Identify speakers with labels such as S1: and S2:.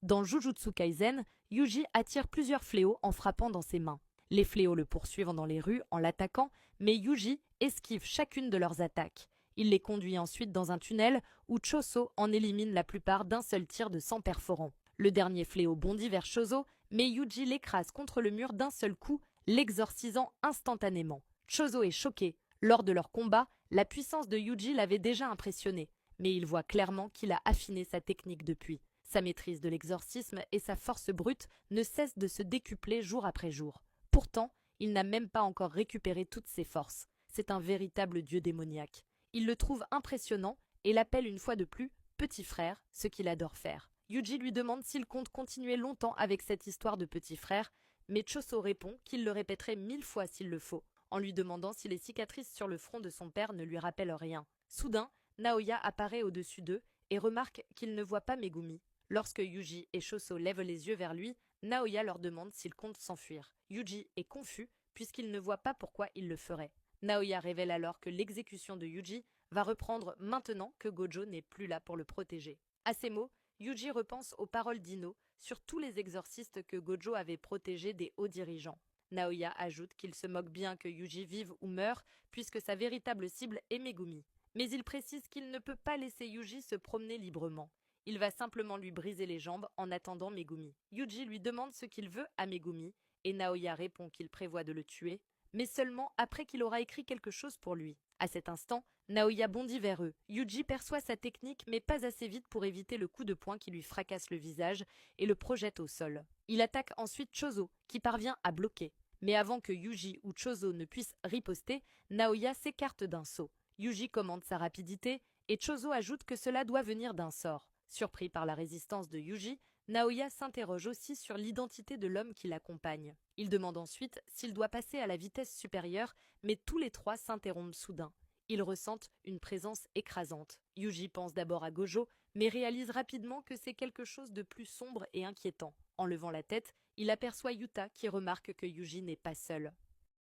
S1: Dans Jujutsu Kaisen, Yuji attire plusieurs fléaux en frappant dans ses mains. Les fléaux le poursuivent dans les rues en l'attaquant, mais Yuji esquive chacune de leurs attaques. Il les conduit ensuite dans un tunnel où Choso en élimine la plupart d'un seul tir de sang perforant. Le dernier fléau bondit vers Choso, mais Yuji l'écrase contre le mur d'un seul coup, l'exorcisant instantanément. Choso est choqué. Lors de leur combat, la puissance de Yuji l'avait déjà impressionné, mais il voit clairement qu'il a affiné sa technique depuis. Sa maîtrise de l'exorcisme et sa force brute ne cessent de se décupler jour après jour. Pourtant, il n'a même pas encore récupéré toutes ses forces. C'est un véritable dieu démoniaque. Il le trouve impressionnant et l'appelle une fois de plus « petit frère », ce qu'il adore faire. Yuji lui demande s'il compte continuer longtemps avec cette histoire de petit frère, mais Choso répond qu'il le répéterait 1000 fois s'il le faut, en lui demandant si les cicatrices sur le front de son père ne lui rappellent rien. Soudain, Naoya apparaît au-dessus d'eux et remarque qu'il ne voit pas Megumi. Lorsque Yuji et Choso lèvent les yeux vers lui, Naoya leur demande s'ils comptent s'enfuir. Yuji est confus puisqu'il ne voit pas pourquoi il le ferait. Naoya révèle alors que l'exécution de Yuji va reprendre maintenant que Gojo n'est plus là pour le protéger. À ces mots, Yuji repense aux paroles d'Ino sur tous les exorcistes que Gojo avait protégés des hauts dirigeants. Naoya ajoute qu'il se moque bien que Yuji vive ou meure puisque sa véritable cible est Megumi. Mais il précise qu'il ne peut pas laisser Yuji se promener librement. Il va simplement lui briser les jambes en attendant Megumi. Yuji lui demande ce qu'il veut à Megumi et Naoya répond qu'il prévoit de le tuer, mais seulement après qu'il aura écrit quelque chose pour lui. À cet instant, Naoya bondit vers eux. Yuji perçoit sa technique mais pas assez vite pour éviter le coup de poing qui lui fracasse le visage et le projette au sol. Il attaque ensuite Choso, qui parvient à bloquer. Mais avant que Yuji ou Choso ne puissent riposter, Naoya s'écarte d'un saut. Yuji commande sa rapidité et Choso ajoute que cela doit venir d'un sort. Surpris par la résistance de Yuji, Naoya s'interroge aussi sur l'identité de l'homme qui l'accompagne. Il demande ensuite s'il doit passer à la vitesse supérieure, mais tous les trois s'interrompent soudain. Ils ressentent une présence écrasante. Yuji pense d'abord à Gojo, mais réalise rapidement que c'est quelque chose de plus sombre et inquiétant. En levant la tête, il aperçoit Yuta qui remarque que Yuji n'est pas seul.